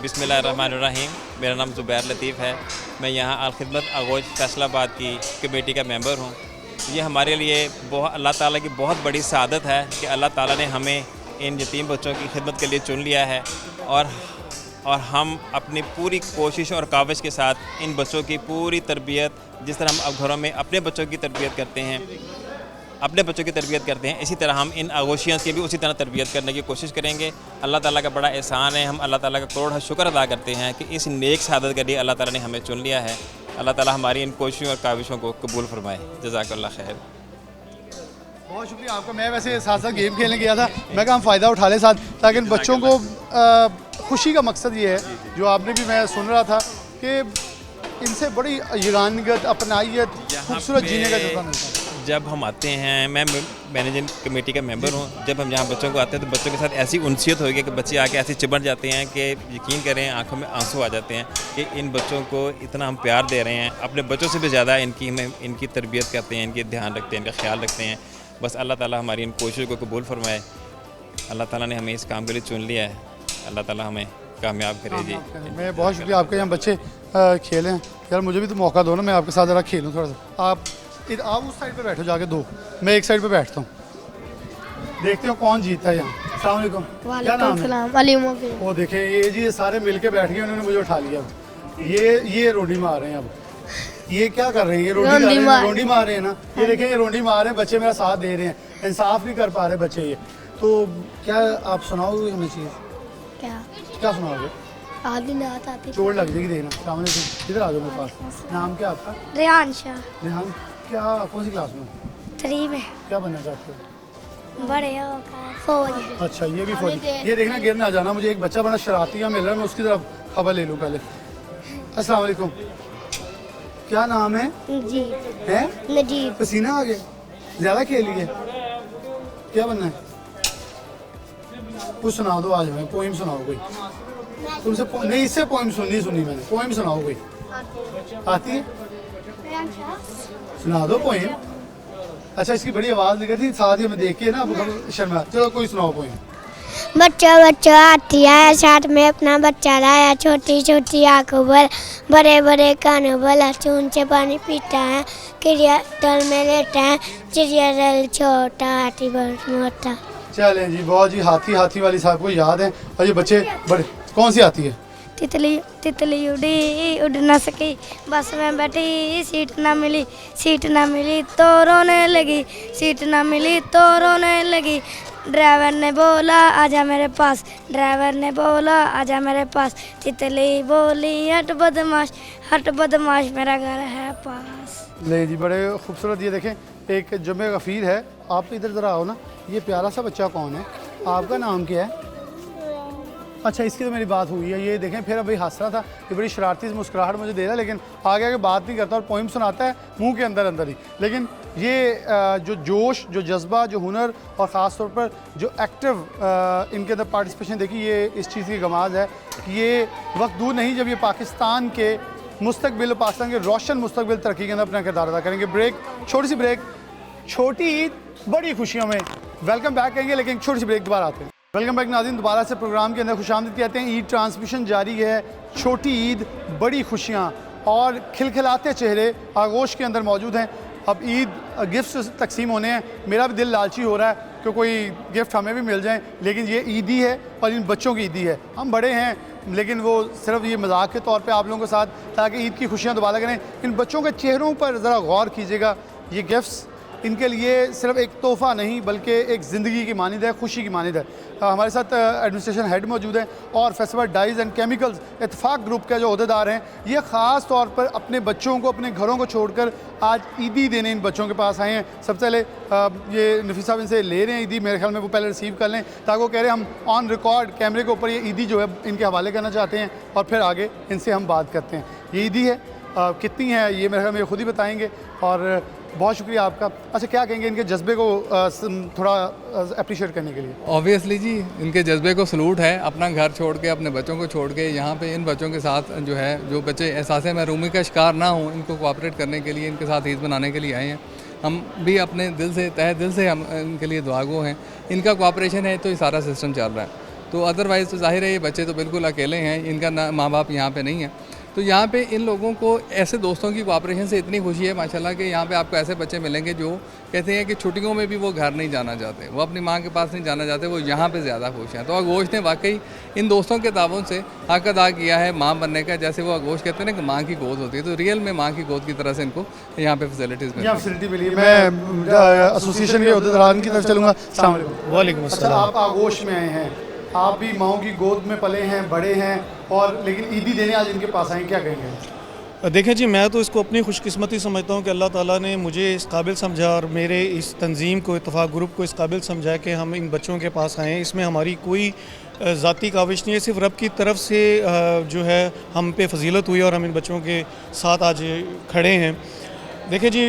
बिस्मिल्लाहिर्रहमानिर्रहीम। मेरा नाम ज़ुबैर लतीफ़ है, मैं यहाँ अल खिदमत आगोश फैसलाबाद की कमेटी का मेंबर हूँ। ये हमारे लिए बहुत अल्लाह ताला की बहुत बड़ी सआदत है कि अल्लाह ताला ने हमें इन यतीम बच्चों की खिदमत के लिए चुन लिया है और और हम अपनी पूरी कोशिश और काविश के साथ इन बच्चों की पूरी तरबियत, जिस तरह हम अब घरों में अपने बच्चों की तरबियत करते हैं, इसी तरह हम इन आगोशियों की भी उसी तरह तरबियत करने की कोशिश करेंगे। अल्लाह ताला का बड़ा एहसान है, हम अल्लाह ताला का करोड़ शुक्र अदा करते हैं कि इस नेक सादत के लिए अल्लाह ताला ने हमें चुन लिया है। अल्लाह ताला हमारी इन कोशिशों और काविशों को कबूल फरमाए। जज़ाकल्लाह खैर। बहुत शुक्रिया आपका। मैं वैसे साथ साथ गेम खेलने गया था, मैं कहा हम फ़ायदा उठा लें साथ, ताकि इन बच्चों को खुशी का मकसद ये है जो आपने भी मैं सुन रहा था कि इनसे बड़ी यगानियत, अपनाइयत, खूबसूरत जीने का जज्बा मिलता है। जब हम आते हैं, मैं मैनेजिंग कमेटी का मेंबर हूँ, जब हम यहाँ बच्चों को आते हैं तो बच्चों के साथ ऐसी उनसियत होगी कि बच्चे आके ऐसे चिपट जाते हैं कि यकीन करें आंखों में आंसू आ जाते हैं कि इन बच्चों को इतना हम प्यार दे रहे हैं। अपने बच्चों से भी ज़्यादा इनकी तरबियत करते हैं, इनकी ध्यान रखते हैं, इनका ख्याल रखते हैं। बस अल्लाह ताला हमारी इन कोशिशों को कबूल फरमाए। अल्लाह ताला ने हमें इस काम के लिए चुन लिया है, अल्लाह ताला हमें कामयाब करे जी। मैं बहुत शुक्रिया आपके, यहाँ बच्चे खेलें यार, मुझे भी तो मौका दो ना, मैं आपके साथ ज़रा खेलूँ थोड़ा सा। आप उस साइड पे बैठो जाके दो, मैं एक साइड पे बैठता हूँ, देखते हो कौन जीतता है यहाँ। अस्सलाम वालेकुम, क्या नाम है? वो देखें ये जी, ये सारे मिल के बैठ गए, उन्होंने मुझे उठा लिया। ये रोंडी मार रहे हैं। अब ये क्या कर रहे हैं? ये रोंडी मार रहे हैं ना, ये देखें ये रोंडी मार रहे हैं, बच्चे मेरा साथ दे रहे हैं, इंसाफ नहीं कर पा रहे बच्चे। ये तो क्या आप सुनाओगे हमें चीज़? क्या सुनाओगे? आती चोट लग जाएगी, देखना। अस्सलाम वालेकुम, इधर आ जाओ मेरे पास। नाम क्या आपका? रेहान शाह, रेहान, क्या कौन सी क्लास में? 3 में। क्या बनना चाहते हो? बड़े होकर फौज। अच्छा, ये भी फौजी। ये देखना गिर ना जाना। मुझे एक बच्चा बड़ा शरारती मिल रहा है, मैं उसकी तरफ खबर ले लूँ पहले। अस्सलाम वालेकुम, क्या नाम है? नजीब। पसीना आ गया, ज़्यादा खेल लिए, क्या बनना है? कुछ सुना दो आज, हमें पोइम सुनाओ कोई। तुमसे नहीं, इससे पोइम सुनी मैंने। पोइम सुनाओ कोई, आती है? सुना दो पोइम। अच्छा, इसकी बड़ी आवाज़ निकल थी, साथ ही हमें देख के ना शर्मा। चलो कोई सुनाओ पोइम। बच्चों बच्चों हाथी आया, साथ में अपना बच्चा लाया, छोटी छोटी आंखों बल, बड़े बड़े कानों बल, चून से पानी पीता है, चिड़िया तल में लेटा है, चिड़िया दल छोटा, हाथी बहुत मोटा। चलें जी, बहुत जी, हाथी वाली साहब को याद है। और ये बच्चे बड़े, कौन सी आती है? तितली उड़ी उड़ ना सकी, बस में बैठी सीट ना मिली तो रोने लगी, सीट ना मिली तो रोने लगी। ड्राइवर ने बोला आजा मेरे पास, तितली बोली हट बदमाश मेरा घर है पास। ले जी, बड़े खूबसूरत। ये देखें, एक जुम्मे गफ़ीर है। आप तो इधर ज़रा आओ ना। ये प्यारा सा बच्चा कौन है? आपका नाम क्या है? अच्छा, इसकी तो मेरी बात हुई है। ये देखें, फिर अभी हंस रहा था, ये बड़ी शरारती से मुस्कुराहट मुझे दे रहा है, लेकिन आगे आगे बात नहीं करता और पोइम सुनाता है मुंह के अंदर ही। लेकिन ये जो जोश, जो जज्बा, जो हुनर और ख़ास तौर पर जो एक्टिव इनके अंदर पार्टिसिपेशन देखी, ये इस चीज़ की गमाज है कि ये वक्त दूर नहीं जब ये पाकिस्तान के मुस्तकबिल, पाकिस्तान के रोशन मुस्तकबिल तरक्की के अंदर अपना किरदार अदा करेंगे। छोटी सी ब्रेक, छोटी ईद बड़ी खुशियों में। वेलकम बैक कहेंगे, लेकिन छोटी सी ब्रेक, दोबारा आते हैं। वेलकम बैक नाज़रीन, दोबारा से प्रोग्राम के अंदर खुशामदीद कहते हैं। ईद ट्रांसमिशन जारी है, छोटी ईद बड़ी खुशियाँ और खिलखिलाते चेहरे आगोश के अंदर मौजूद हैं। अब ईद गिफ्ट्स तकसीम होने हैं, मेरा भी दिल लालची हो रहा है कि कोई गिफ्ट हमें भी मिल जाए, लेकिन ये ईदी है और इन बच्चों की ईदी है। हम बड़े हैं, लेकिन वो सिर्फ ये मजाक के तौर पे आप लोगों के साथ, ताकि ईद की खुशियाँ दोबारा करें। इन बच्चों के चेहरों पर ज़रा गौर कीजिएगा। ये गिफ्ट्स इनके लिए सिर्फ एक तोहफ़ा नहीं, बल्कि एक ज़िंदगी की मानिद है, खुशी की मानिद है। हमारे साथ एडमिनिस्ट्रेशन हेड मौजूद हैं और फेस्टिवल डाइज़ एंड केमिकल्स इत्तेफाक ग्रुप के जो अहदेदार हैं, ये ख़ास तौर पर अपने बच्चों को अपने घरों को छोड़कर आज ईदी देने इन बच्चों के पास आए हैं। सबसे पहले ये नफीस साहब इनसे ले रहे हैं ईदी, मेरे ख्याल में वो पहले रिसीव कर लें, ताकि वो कह रहे हैं हम ऑन रिकॉर्ड कैमरे के ऊपर ये ईदी जो है इनके हवाले करना चाहते हैं और फिर आगे इनसे हम बात करते हैं। ये ईदी है, कितनी है ये मेरे ख्याल में खुद ही बताएँगे। और बहुत शुक्रिया आपका। अच्छा, क्या कहेंगे इनके जज्बे को थोड़ा अप्रिशिएट करने के लिए? ऑब्वियसली जी, इनके जज्बे को सलूट है। अपना घर छोड़ के, अपने बच्चों को छोड़ के यहाँ पे इन बच्चों के साथ जो है, जो बच्चे एहसास महरूमी का शिकार ना हों, इनको कोऑपरेट करने के लिए, इनके साथ ईद मनाने के लिए आए हैं। हम भी अपने दिल से, तहे दिल से हम इनके लिए दुआगो हैं। इनका कोऑपरेशन है तो ये सारा सिस्टम चल रहा है। तो अदरवाइज़ तो ज़ाहिर है ये बच्चे तो बिल्कुल अकेले हैं, इनका माँ बाप यहाँ पर नहीं है। तो यहाँ पे इन लोगों को ऐसे दोस्तों की कोऑपरेशन से इतनी खुशी है माशाल्लाह कि यहाँ पे आपको ऐसे बच्चे मिलेंगे जो कहते हैं कि छुट्टियों में भी वो घर नहीं जाना चाहते, वो अपनी माँ के पास नहीं जाना चाहते, वो यहाँ पे ज़्यादा खुश हैं। तो आगोश ने वाकई इन दोस्तों के ताबन से हक अदा किया है माँ बनने का। जैसे वो आगोश कहते हैं ना कि माँ की गोद होती है, तो रियल में माँ की गोद की तरह से इनको यहाँ पे फैसिलिटीज़ मिलती यहाँ फैसिलिटी मिली है। मैं एसोसिएशन के अहदेदारान की तरफ चलूँगा। अस्सलाम वालेकुम। वालेकुम अच्छा, अस्सलाम। आप आगोश में आए हैं, आप भी माओ की गोद में पले हैं, बड़े हैं, और लेकिन ईदी देने आज इनके पास आए, क्या कहेंगे? देखें जी, मैं तो इसको अपनी खुशकिस्मती समझता हूँ कि अल्लाह ताला ने मुझे इस काबिल समझा और मेरे इस तंजीम को, इत्तफाक ग्रुप को इस काबिल समझा कि हम इन बच्चों के पास आएँ। इसमें हमारी कोई ज़ाती काविश नहीं है, सिर्फ रब की तरफ से जो है हम पे फजीलत हुई और हम इन बच्चों के साथ आज खड़े हैं। देखिए जी,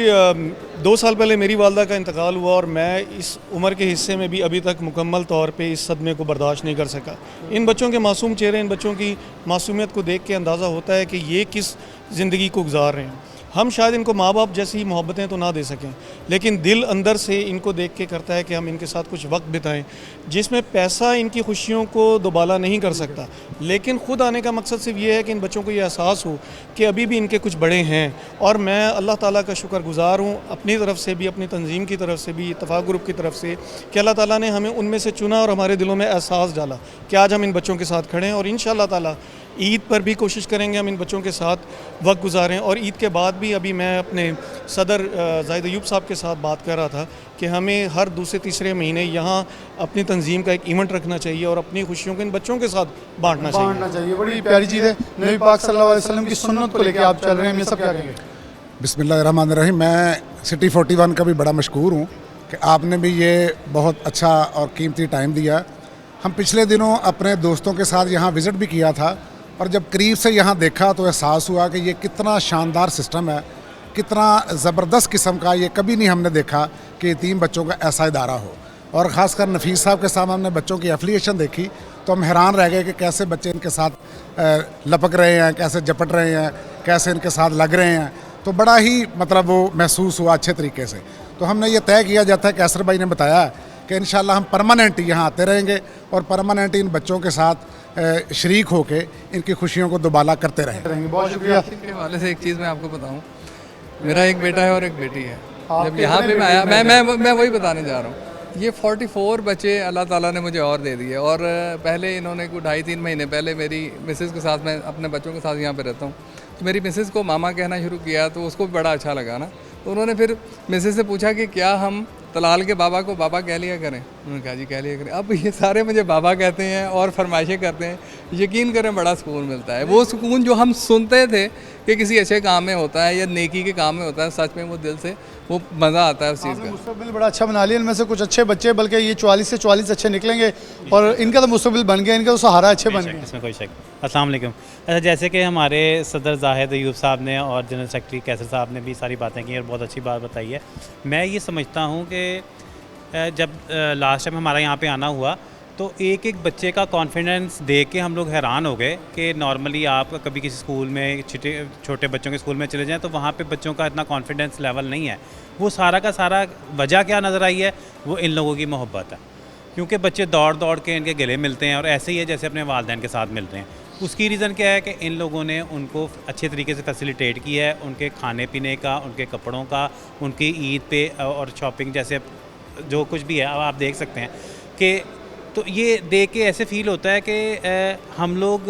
2 साल पहले मेरी वालदा का इंतकाल हुआ और मैं इस उम्र के हिस्से में भी अभी तक मुकम्मल तौर पे इस सदमे को बर्दाश्त नहीं कर सका। इन बच्चों के मासूम चेहरे, इन बच्चों की मासूमियत को देख के अंदाज़ा होता है कि ये किस ज़िंदगी को गुजार रहे हैं। हम शायद इनको माँ बाप जैसी मोहब्बतें तो ना दे सकें, लेकिन दिल अंदर से इनको देख के करता है कि हम इनके साथ कुछ वक्त बिताएं, जिसमें पैसा इनकी खुशियों को दोबाला नहीं कर सकता। लेकिन ख़ुद आने का मकसद सिर्फ ये है कि इन बच्चों को ये एहसास हो कि अभी भी इनके कुछ बड़े हैं। और मैं अल्लाह ताला का शुक्रगुज़ार हूँ अपनी तरफ से भी, अपनी तंजीम की तरफ से भी, इत्तफाक ग्रुप की तरफ से, कि अल्लाह ताला ने हमें उनमें से चुना और हमारे दिलों में एहसास डाला कि आज हम इन बच्चों के साथ खड़े हैं। और इंशाअल्लाह ताला ईद पर भी कोशिश करेंगे हम इन बच्चों के साथ वक्त गुजारें। और ईद के बाद भी अभी मैं अपने सदर जाहिद अयूब साहब के साथ बात कर रहा था कि हमें हर दूसरे तीसरे महीने यहाँ अपनी तंजीम का एक इवेंट रखना चाहिए और अपनी खुशियों को इन बच्चों के साथ बांटना चाहिए। बड़ी प्यारी चीज़ है। नबी पाक सल्लल्लाहु अलैहि वसल्लम की सुन्नत को लेकर आप चल रहे हैं, ये सब क्या कहेंगे? बिस्मिल्लाहिर्रहमानिर्रहीम। मैं सिटी 41 का भी बड़ा मशकूर हूँ कि आपने भी ये बहुत अच्छा और कीमती टाइम दिया। हम पिछले दिनों अपने दोस्तों के साथ यहाँ विज़िट भी किया था और जब करीब से यहाँ देखा तो एहसास हुआ कि ये कितना शानदार सिस्टम है, कितना ज़बरदस्त किस्म का। ये कभी नहीं हमने देखा कि यतीम बच्चों का ऐसा इदारा हो। और ख़ासकर नफ़ीस साहब के सामने हमने बच्चों की एफिलिएशन देखी तो हम हैरान रह गए कि कैसे बच्चे इनके साथ लपक रहे हैं, कैसे झपट रहे हैं, कैसे इनके साथ लग रहे हैं। तो बड़ा ही मतलब वो महसूस हुआ अच्छे तरीके से। तो हमने ये तय किया जाता है, कैसर भाई ने बताया कि इंशाल्लाह हम परमानेंट यहाँ आते रहेंगे और परमानेंट इन बच्चों के साथ शरीक होके इनकी खुशियों को दोबाला करते रहेंगे। बहुत शुक्रिया। के हवाले से एक चीज़ मैं आपको बताऊँ, मेरा एक बेटा है और एक बेटी है। आप जब यहाँ पे मैं आया, मैं वही बताने जा रहा हूँ। ये 44 बच्चे अल्लाह ताला ने मुझे और दे दिए। और पहले इन्होंने कोई 2.5-3 महीने पहले मेरी मिसेज़ के साथ, मैं अपने बच्चों के साथ यहाँ पे रहता हूँ, तो मेरी मिसेज़ को मामा कहना शुरू किया तो उसको भी बड़ा अच्छा लगा ना। तो उन्होंने फिर मिसेज़ से पूछा कि क्या हम तलाल के बाबा को बाबा कह लिया करें? उन्होंने कहा जी कह लिया करें। अब ये सारे मुझे बाबा कहते हैं और फरमाइशें करते हैं। यकीन करें बड़ा सुकून मिलता है। वो सुकून जो हम सुनते थे कि किसी अच्छे काम में होता है या नेकी के काम में होता है, सच में वो दिल से वो मज़ा आता है उस चीज़ का। मुस्तकबिल बड़ा अच्छा बना लिया। इनमें से कुछ अच्छे बच्चे, बल्कि ये 44 से 44 अच्छे निकलेंगे और इनका तो मुस्तकबिल बन गया, इनका तो सहारा अच्छे बन गए। इसमें कोई शक। अस्सलाम वालेकुम। अच्छा, जैसे कि हमारे सदर जाहिद अयूब साहब ने और जनरल सेक्रेटरी कैसर साहब ने भी सारी बातें की और बहुत अच्छी बात बताई है। मैं ये समझता हूँ कि जब लास्ट टाइम हमारा यहाँ पे आना हुआ तो एक एक बच्चे का कॉन्फिडेंस देख के हम लोग हैरान हो गए कि नॉर्मली आप कभी किसी स्कूल में छोटे बच्चों के स्कूल में चले जाएं तो वहाँ पे बच्चों का इतना कॉन्फिडेंस लेवल नहीं है। वो सारा का सारा वजह क्या नज़र आई है, वो इन लोगों की मोहब्बत है। क्योंकि बच्चे दौड़ दौड़ के इनके गले मिलते हैं और ऐसे ही है जैसे अपने वालिदैन के साथ मिलते हैं। उसकी रीज़न क्या है कि इन लोगों ने उनको अच्छे तरीके से फैसिलिटेट किया है, उनके खाने पीने का, उनके कपड़ों का, उनकी ईद पे और शॉपिंग जैसे जो कुछ भी है आप देख सकते हैं कि तो ये देख के ऐसे फ़ील होता है कि हम लोग,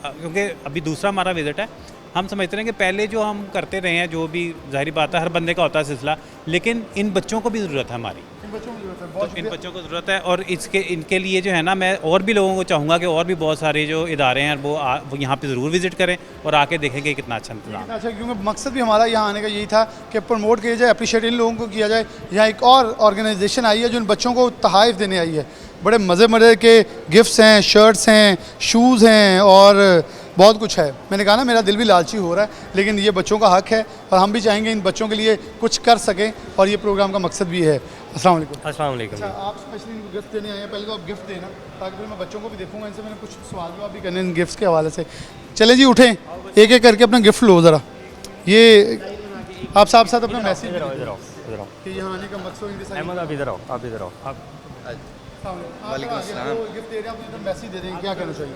क्योंकि अभी दूसरा हमारा विज़िट है, हम समझते हैं कि पहले जो हम करते रहे हैं, जो भी ज़ाहिर बात है हर बंदे का होता है सिलसिला, लेकिन इन बच्चों को भी ज़रूरत है हमारी, इन बच्चों को ज़रूरत है। और इनके लिए जो है ना, मैं और भी लोगों को चाहूँगा कि और भी बहुत सारे जो इदारे हैं वो यहाँ पे ज़रूर विज़िट करें और आके देखेंगे कितना अच्छा इंतज़ाम। अच्छा, क्योंकि मकसद भी हमारा यहाँ आने का यही था कि प्रमोट किया जाए, अप्रिशिएट इन लोगों को किया जाए। यहाँ एक और ऑर्गेनाइजेशन आई है जो इन बच्चों को तोहफ़े देने आई है। बड़े मज़े के गिफ्ट्स हैं, शर्ट्स हैं, शूज़ हैं और बहुत कुछ है। मैंने कहा ना मेरा दिल भी लालची हो रहा है, लेकिन ये बच्चों का हक है और हम भी चाहेंगे इन बच्चों के लिए कुछ कर सकें और ये प्रोग्राम का मकसद भी है। अस्सलाम वालेकुम। अस्सलाम वालेकुम। अच्छा, आप स्पेशली इनको गिफ्ट देने आए हैं, पहले तो आप गिफ्ट देना ताकि फिर मैं बच्चों को भी देखूंगा। इनसे मैंने कुछ सवाल जवाब भी करने इन गिफ्ट्स के हवाले से। चले जी उठें, एक एक करके अपना गिफ्ट लो ज़रा। ये आप साथ साथ अपना मैसेज कि यहाँ आने का मकसद इनके साथ। आप इधर आओ, आप इधर आओ। वालेकुम अस्सलाम। गिफ्ट दे रहे हैं, आप मैसेज दे देंगे, क्या कहना चाहिए?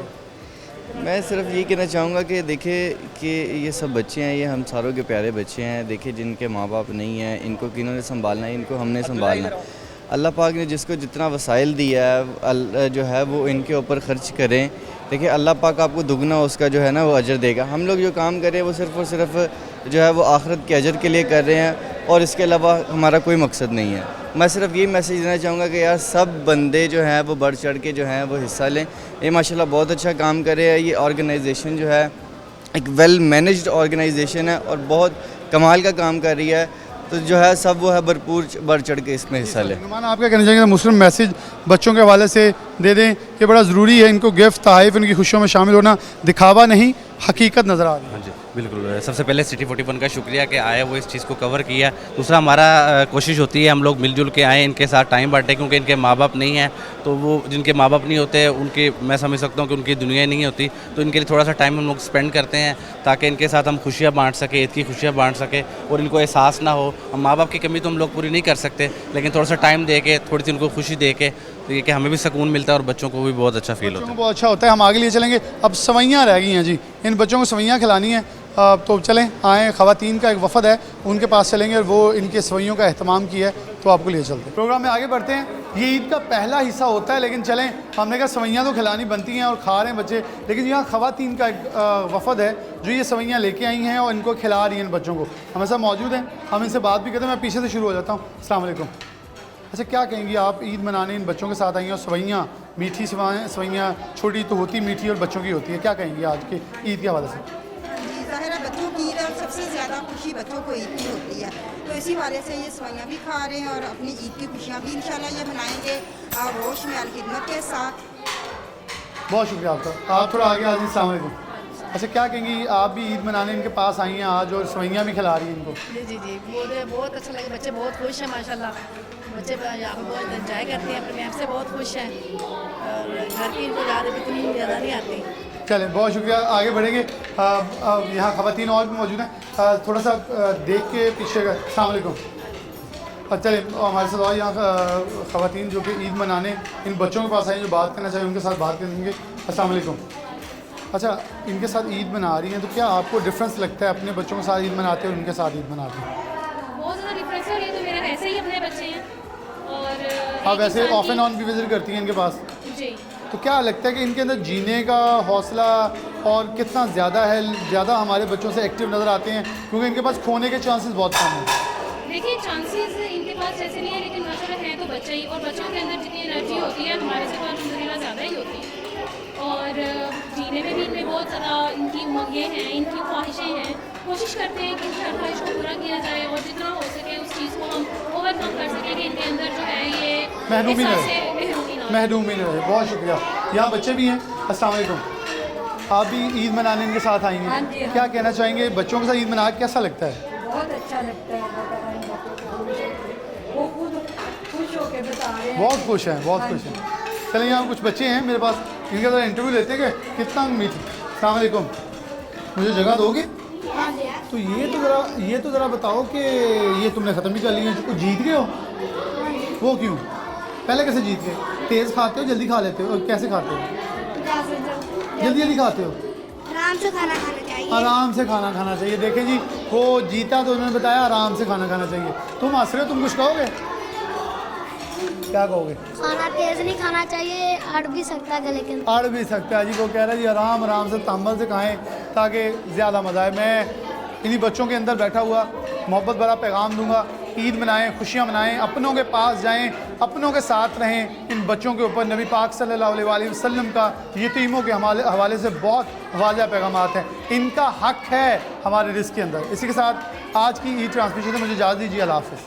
मैं सिर्फ ये कहना चाहूँगा कि देखिए कि ये सब बच्चे हैं, ये हम सारों के प्यारे बच्चे हैं। देखिए जिनके माँ बाप नहीं हैं, इनको किन्होंने संभालना है, इनको हमने संभालना है। अल्लाह पाक ने जिसको जितना वसाइल दिया है जो है वो इनके ऊपर ख़र्च करें। देखिए अल्लाह पाक आपको दुगना उसका जो है ना वो अजर देगा। हम लोग जो काम कर रहे हैं वो सिर्फ़ और सिर्फ जो है वो आखिरत के अजर के लिए कर रहे हैं और इसके अलावा हमारा कोई मकसद नहीं है। मैं सिर्फ ये मैसेज देना चाहूँगा कि यार सब बंदे जो हैं वो बढ़ चढ़ के जो हैं वो हिस्सा लें। ये माशाल्लाह बहुत अच्छा काम कर रहे हैं। ये ऑर्गेनाइजेशन जो है एक वेल मैनेज्ड ऑर्गेनाइजेशन है और बहुत कमाल का काम कर रही है। तो जो है सब वो है भरपूर बढ़ चढ़ के इसमें हिस्सा लें। नुमान आप क्या कहना चाहेंगे मुस्लिम मैसेज बच्चों के हवाले से दे दें कि बड़ा ज़रूरी है इनको गिफ्ट तोहफ़े उनकी खुशियों में शामिल होना, दिखावा नहीं हकीकत नज़र आ रही है। हाँ जी बिल्कुल। सबसे पहले सिटी 41 का शुक्रिया कि आए वो इस चीज़ को कवर किया। दूसरा हमारा कोशिश होती है हम लोग मिलजुल के आएँ, इनके साथ टाइम बांटें, क्योंकि इनके माँ बाप नहीं हैं। तो वो जिनके माँ बाप नहीं होते उनकी मैं समझ सकता हूँ कि उनकी दुनिया नहीं होती, तो इनके लिए थोड़ा सा टाइम हम लोग स्पेंड करते हैं ताकि इनके साथ हम खुशियाँ बांट सकें, ईद की खुशियाँ बांट सकें और इनको एहसास ना हो। हम माँ बाप की कमी तो हम लोग पूरी नहीं कर सकते, लेकिन थोड़ा सा टाइम दे के थोड़ी सी उनको खुशी दे के तो ये कि हमें भी सुकून मिलता है और बच्चों को भी बहुत अच्छा फील होता है। बहुत अच्छा होता है। हम आगे लिए चलेंगे। अब सवैयाँ रह गई हैं जी, इन बच्चों को सवैयाँ खिलानी है। तो चलें आएँ, ख़वातीन का एक वफ़द है उनके पास चलेंगे और वो इनके सवैयों का अहतमाम किया है तो आपको लिए चलते हैं। प्रोग्राम में आगे बढ़ते हैं। ये ईद का पहला हिस्सा होता है, लेकिन चलें हमने कहा सवैयाँ तो खिलानी बनती हैं और खा रहे हैं बच्चे, लेकिन यहाँ ख़वातीन का एक वफ़द है जो ये सवैयाँ लेके आई हैं और इनको खिला रही हैं इन बच्चों को। हम ऐसा मौजूद हैं, हम इनसे बात भी करते हैं। मैं पीछे से शुरू हो जाता हूँ। अस्सलाम वालेकुम। अच्छा क्या कहेंगी आप, ईद मनाने इन बच्चों के साथ आई हैं और सवैयाँ मीठी सवैयाँ, छोटी तो होती मीठी और बच्चों की होती है, क्या कहेंगी आज के ईद के हवाले से? जी ज़ाहिर है बच्चों की ईद और सबसे ज़्यादा खुशी बच्चों को ईद की होती है, तो इसी वाले से ये सवैयाँ भी खा रहे हैं और अपनी ईद की खुशियाँ भी इंशाल्लाह ये मनाएंगे आगोश में अलखिदमत के साथ। बहुत शुक्रिया आपका। आप थोड़ा आगे आ जाइए। अस्सलाम वालेकुम। अच्छा क्या कहेंगी, आप भी ईद मनाने इनके पास आई हैं आज और सवैयाँ भी खिला रही हैं इनको? जी जी जी बहुत अच्छा लगे, बच्चे बहुत खुश हैं माशाल्लाह। बच्चे यहाँ पर बहुत इंजॉय करते हैं, अपने मैम से बहुत खुश हैं और घर की इनको याद इतनी ज़्यादा नहीं आती। चलें बहुत शुक्रिया। आगे बढ़ेंगे। यहाँ ख़वातीन और भी मौजूद हैं, थोड़ा सा देख के पीछे का। अस्सलाम वालेकुम। चलिए हमारे साथ और यहाँ ख़वातीन जो कि ईद मनाने इन बच्चों के पास आई जो बात करना चाहिए उनके साथ बात करेंगे। अस्सलाम वालेकुम। अच्छा इनके साथ ईद मना रही हैं तो क्या आपको डिफरेंस लगता है अपने बच्चों के साथ ईद मनाते हैं और उनके साथ ईद मनाते हैं? बहुत ज़्यादा डिफरेंस है। ये तो मेरा ऐसे ही अपने बच्चे हैं और आप वैसे ऑफ एंड ऑन भी विजिट करती हैं इनके पास, जी, तो क्या लगता है कि इनके अंदर जीने का हौसला और कितना ज़्यादा है, ज़्यादा हमारे बच्चों से एक्टिव नज़र आते हैं क्योंकि इनके पास खोने के चांसेस बहुत कम हैं? देखिए चांसेस इनके पास जैसे नहीं है, लेकिन माशाल्लाह है तो बच्चे ही, और बच्चों के अंदर जितनी एनर्जी होती है हमारे से तो अल्हम्दुलिल्लाह ज़्यादा ही होती है और जीने में भी इनमें बहुत ज़्यादा इनकी उमंगें हैं, इनकी ख्वाहिशें हैं। कोशिश करते हैं कि इनकी हर ख्वाहिश को पूरा किया जाए और जितना हो सके उस चीज़ को हम ओवरकम कर सकें कि इनके अंदर जो है ये महरूमी एहसास रहे, महरूमी रहे। बहुत शुक्रिया। यहाँ बच्चे भी हैं। अस्सलाम वालेकुम। आप भी ईद मनाने इनके साथ आई हाँ हैं, जी, हाँ क्या जी। कहना चाहेंगे बच्चों के साथ ईद मना कैसा लगता है? बहुत अच्छा लगता है, वो खुद खुश होकर बता रहे हैं। बहुत खुश हैं, बहुत खुश हैं। चलिए यहाँ कुछ बच्चे हैं मेरे पास, इनका ज़रा इंटरव्यू लेते हैं कि कितना मीठी। अस्सलाम वालेकुम। मुझे जगह दोगे? तो ये तो ज़रा बताओ कि ये तुमने ख़त्म ही कर लिया, जो जीत गए हो वो क्यों? पहले कैसे जीत गए? तेज़ खाते हो, जल्दी खा लेते हो, कैसे खाते हो? जल्दी जल्दी खाते हो? आराम से खाना खाना चाहिए। आराम से खाना खाना चाहिए। देखें जी वो जीता तो उन्होंने बताया आराम से खाना खाना चाहिए। तुम हंस रहे हो, तुम कुछ कहोगे? क्या कहोगे? खाना तेज नहीं खाना चाहिए, अड़ भी सकता है गले के अंदर। अड़ भी सकता है जी। वो कह रहा है जी आराम आराम से तहम्मुल से खाएं ताकि ज़्यादा मज़ा आए। मैं इन्हीं बच्चों के अंदर बैठा हुआ मोहब्बत भरा पैगाम दूंगा। ईद मनाएं, खुशियाँ मनाएं, अपनों के पास जाएं, अपनों के साथ रहें। इन बच्चों के ऊपर नबी पाक सल्लल्लाहु अलैहि वसल्लम का यतीमों के हवाले से बहुत वाज़ेह पैगामात हैं। इनका हक़ है हमारे रिज़्क़ के अंदर। इसी के साथ आज की ईद ट्रांसमिशन से मुझे इजाज़त दीजिए। अल्लाह हाफ़िज़।